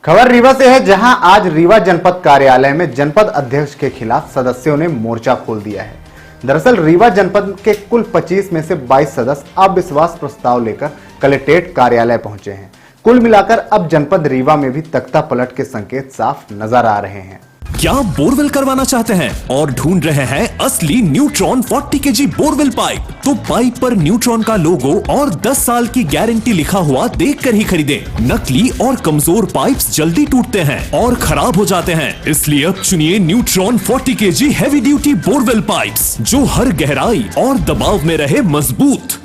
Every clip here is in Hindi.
खबर रीवा से है, जहां आज रीवा जनपद कार्यालय में जनपद अध्यक्ष के खिलाफ सदस्यों ने मोर्चा खोल दिया है। दरअसल रीवा जनपद के कुल 25 में से 22 सदस्य अविश्वास प्रस्ताव लेकर कलेक्ट्रेट कार्यालय पहुंचे हैं। कुल मिलाकर अब जनपद रीवा में भी तख्ता पलट के संकेत साफ नजर आ रहे हैं। क्या बोरवेल करवाना चाहते हैं और ढूंढ रहे हैं असली न्यूट्रॉन 40 kg बोरवेल पाइप? तो पाइप पर न्यूट्रॉन का लोगो और 10 साल की गारंटी लिखा हुआ देखकर ही खरीदें। नकली और कमजोर पाइप्स जल्दी टूटते हैं और खराब हो जाते हैं, इसलिए अब चुनिए neutron 40 kg heavy duty borewell pipes, जो हर गहराई और दबाव में रहे मजबूत।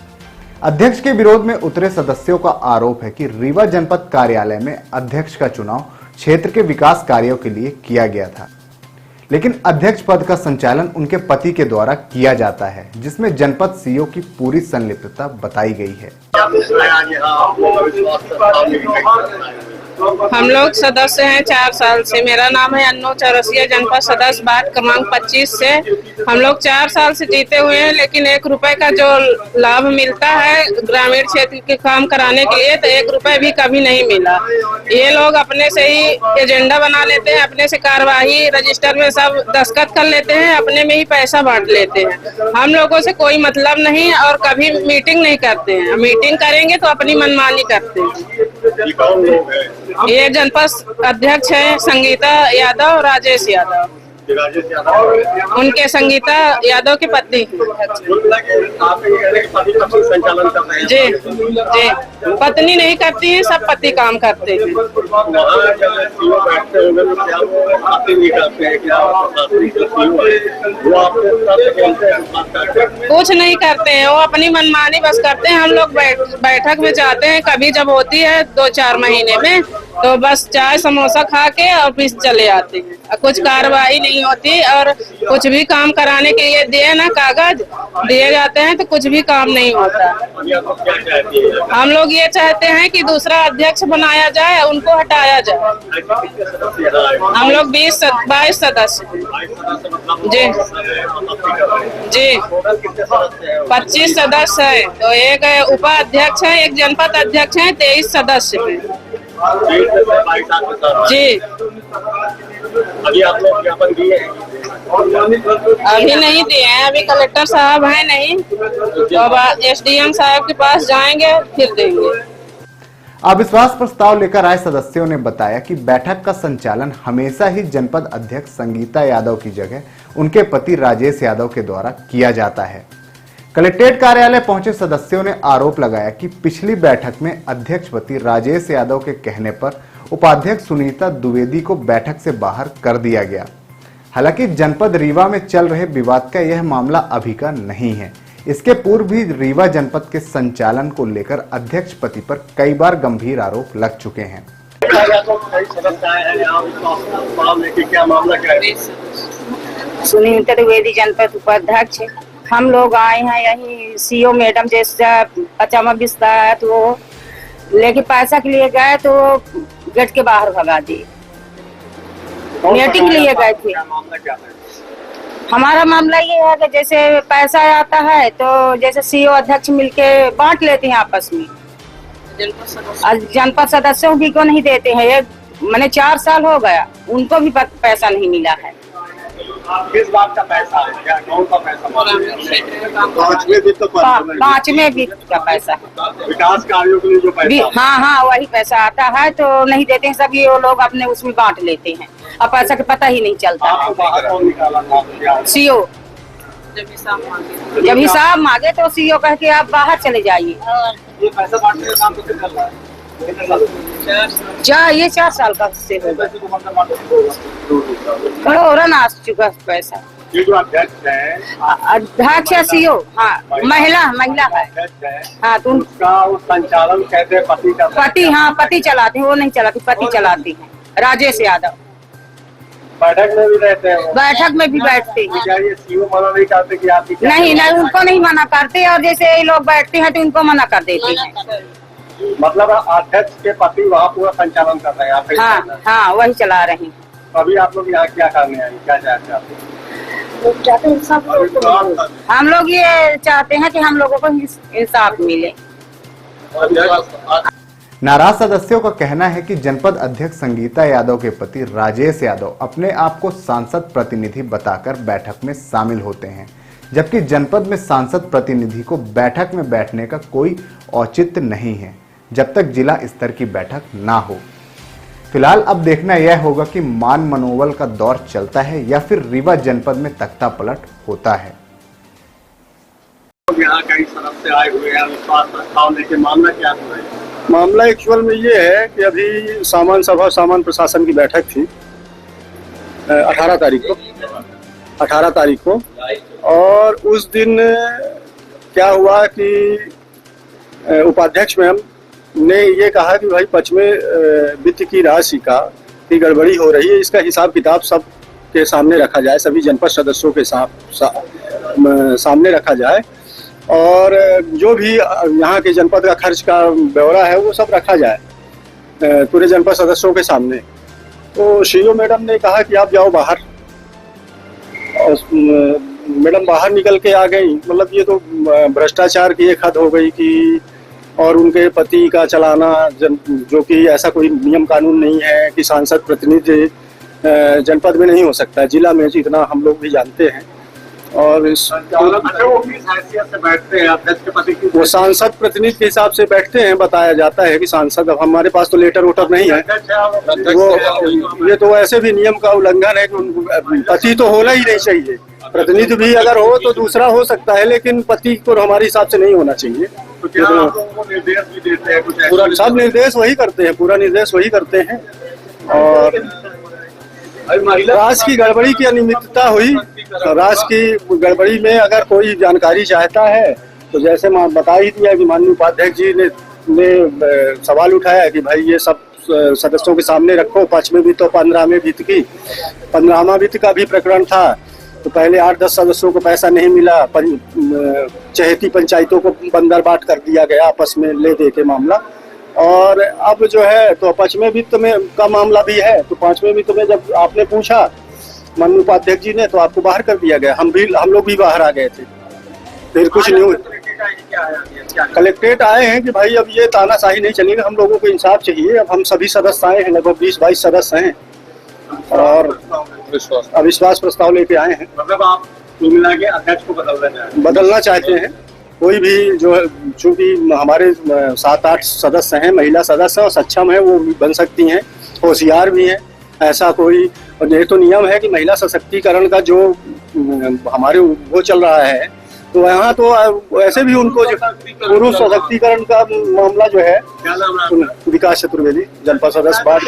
अध्यक्ष के विरोध में उतरे सदस्यों का आरोप है कि रीवा जनपद कार्यालय में अध्यक्ष का चुनाव क्षेत्र के विकास कार्यों के लिए किया गया था, लेकिन अध्यक्ष पद का संचालन उनके पति के द्वारा किया जाता है, जिसमें जनपद सीईओ की पूरी संलिप्तता बताई गई है। हम लोग सदस्य हैं 4 साल से। मेरा नाम है अन्नो चौरसिया, जनपद सदस्य वार्ड क्रमांक 25 से। हम लोग 4 साल से जीते हुए हैं, लेकिन 1 रुपए का जो लाभ मिलता है ग्रामीण क्षेत्र के काम कराने के लिए, तो 1 रुपए भी कभी नहीं मिला। ये लोग अपने से ही एजेंडा बना लेते हैं, अपने से कार्यवाही रजिस्टर में सब दस्तखत कर लेते हैं, अपने में ही पैसा बांट लेते हैं। हम लोगों से कोई मतलब नहीं और कभी मीटिंग नहीं करते हैं। मीटिंग करेंगे तो अपनी मनमानी करते हैं। ये जनपद अध्यक्ष है संगीता यादव, राजेश यादव। उनके संगीता यादव की पत्नी जी जी पत्नी नहीं करती है, सब पति काम करते हैं। कुछ नहीं करते हैं, वो अपनी मनमानी बस करते हैं। हम लोग बैठक में जाते हैं, कभी जब होती है 2-4 महीने में, तो बस चाय समोसा खा के ऑफिस चले आते हैं। कुछ कार्रवाई नहीं होती और कुछ भी काम कराने के लिए दिए ना कागज दिए जाते हैं तो कुछ भी काम नहीं होता। हम लोग ये चाहते हैं कि दूसरा अध्यक्ष बनाया जाए, उनको हटाया जाए। हम लोग 22 सदस्य जी जी 25 सदस्य है, तो एक उपाध्यक्ष है, एक जनपद अध्यक्ष है, 23 सदस्य है जी। अभी आप लोग ज्ञापन दिए हैं? अभी नहीं दिए हैं, अभी कलेक्टर साहब हैं नहीं, तो अब एसडीएम साहब के पास जाएंगे फिर देंगे। अविश्वास प्रस्ताव लेकर आए सदस्यों ने बताया कि बैठक का संचालन हमेशा ही जनपद अध्यक्ष संगीता यादव की जगह उनके पति राजेश यादव के द्वारा किया जाता है। कलेक्ट्रेट कार्यालय पहुंचे सदस्यों ने आरोप लगाया कि पिछली बैठक में अध्यक्ष पति राजेश यादव के कहने पर उपाध्यक्ष सुनीता द्विवेदी को बैठक से बाहर कर दिया गया। हालांकि जनपद रीवा में चल रहे विवाद का यह मामला अभी का नहीं है। इसके पूर्व भी रीवा जनपद के संचालन को लेकर अध्यक्ष पति पर कई बार गंभीर आरोप लग चुके हैं। सुनीता द्विवेदी जनपद उपाध्यक्ष। हम लोग आए हैं यही सीईओ मैडम जैसा अचामा बिस्ता है, तो वो लेके पैसा के लिए गए तो गेट के बाहर भगा दिए। मीटिंग के लिए गए थे। हमारा मामला ये है कि जैसे पैसा आता है तो जैसे सीईओ अध्यक्ष मिलके बांट लेते हैं आपस में, जनपद सदस्यों की को नहीं देते हैं। ये मैंने 4 साल हो गया, उनको भी पैसा नहीं मिला है। किस बात का पैसा है? क्या कौन सा पैसा? 5वें वित्त का पैसा है, विकास कार्यों के लिए जो पैसा। हाँ वही पैसा आता है, तो नहीं देते हैं। सब ये लोग अपने उसमें बांट लेते हैं, अब पैसा का पता ही नहीं चलता है। सीईओ जब हिसाब मांगे तो सीईओ कह के आप बाहर चले जाइए। ये पैसा बांटने का काम कितने चल रहा है? ये 4 साल का से होगा। करोड़ों आ चुका पैसा। ये जो अध्यक्ष है, अध्यक्ष है सीईओ, हाँ महिला है। हाँ तो उनका संचालन कहते हैं पति का। पति चलाते हैं, वो नहीं चलाती, पति चलाती है राजेश यादव। बैठक में भी रहते हैं? बैठक में भी बैठते हैं। क्या ये सीईओ मना नहीं करते कि आप? नहीं, उनको नहीं मना करते, और जैसे ये लोग बैठते हैं तो उनको मना कर देते हैं। मतलब अध्यक्ष के पति वहाँ पूरा संचालन कर रहे हैं? हाँ वही चला रहे हैं। अभी आप लोग यहाँ क्या करने आए, क्या चाहते हैं? हम लोग ये चाहते हैं कि हम लोगों को इंसाफ मिले। नाराज सदस्यों का कहना है कि जनपद अध्यक्ष संगीता यादव के पति राजेश यादव अपने आप को सांसद प्रतिनिधि बताकर बैठक में शामिल होते हैं, जबकि जनपद में सांसद प्रतिनिधि को बैठक में बैठने का कोई औचित्य नहीं है जब तक जिला स्तर की बैठक ना हो। फिलहाल अब देखना यह होगा कि मान मनोबल का दौर चलता है या फिर रीवा जनपद में तख्ता पलट होता है। यहाँ कई सदस्य आए हुए हैं, विश्वास प्रस्ताव लेके मामला क्या हुआ है? मामला एक्चुअल में ये है कि अभी सामान सभा सामान प्रशासन की बैठक थी 18 तारीख को और उस दिन क्या हुआ कि उपाध्यक्ष मैम ने ये कहा कि भाई पश्चिमी वित्त की राशि की गड़बड़ी हो रही है, इसका हिसाब किताब सब के सामने रखा जाए, सभी जनपद सदस्यों के सामने रखा जाए और जो भी यहाँ के जनपद का खर्च का ब्यौरा है वो सब रखा जाए पूरे जनपद सदस्यों के सामने। तो सीईओ मैडम ने कहा कि आप जाओ बाहर, और मैडम बाहर निकल के आ गई। मतलब ये तो भ्रष्टाचार की एक हद हो गई कि और उनके पति का चलाना, जो कि ऐसा कोई नियम कानून नहीं है कि सांसद प्रतिनिधि जनपद में नहीं हो सकता, जिला में जितना हम लोग भी जानते हैं। और वो किस हैसियत से बैठते हैं? अध्यक्ष के पति की वो सांसद प्रतिनिधि के हिसाब से बैठते हैं, बताया जाता है कि सांसद, अब हमारे पास तो लेटर वोटर नहीं है, वो ये तो ऐसे भी नियम का उल्लंघन है कि पति तो होना ही नहीं चाहिए, प्रतिनिधि भी अगर हो तो दूसरा हो सकता है, लेकिन पति को हमारे हिसाब से नहीं होना चाहिए। तो क्या आप लोगों को निर्देश भी देते हैं? कुछ पूरा सब निर्देश वही करते हैं, पूरा निर्देश वही करते हैं। और राशि की गड़बड़ी की अनियमितता हुई, राशि की गड़बड़ी में अगर कोई जानकारी चाहता है तो जैसे बता ही दिया कि माननीय उपाध्यक्ष जी ने सवाल उठाया कि भाई ये सब सदस्यों के सामने रखो। 5वें वित्त और 15वें वित्त की 15वां वित्त का भी प्रकरण था, तो पहले 8-10 सदस्यों को पैसा नहीं मिला, चहेती पंचायतों को बंदर बाट कर दिया गया आपस में ले दे के मामला। और अब जो है तो 5वें वित्त में का मामला भी है, तो 5वें वित्त में जब आपने पूछा माननीय उपाध्यक्ष जी ने तो आपको बाहर कर दिया गया। हम लोग भी बाहर आ गए थे, फिर कुछ नहीं हुआ। कलेक्ट्रेट आए हैं कि भाई अब ये तानाशाही नहीं चलेगा, हम लोगों को इंसाफ चाहिए। अब हम सभी सदस्य आए हैं, लगभग 20-22 सदस्य हैं और अविश्वास प्रस्ताव लेके आए हैं। मतलब आप मिला के अध्यक्ष को बदलना चाहते हैं। कोई भी जो है, चूंकि हमारे 7-8 सदस्य हैं, महिला सदस्य और सक्षम है, वो बन सकती हैं, होशियार भी हैं, ऐसा कोई। और ये तो नियम है कि महिला सशक्तिकरण का जो हमारे वो चल रहा है, तो यहाँ तो ऐसे भी उनको पुरुष सशक्तिकरण का मामला जो है, विकास चतुर्वेदी जनपद सदस्य बाढ़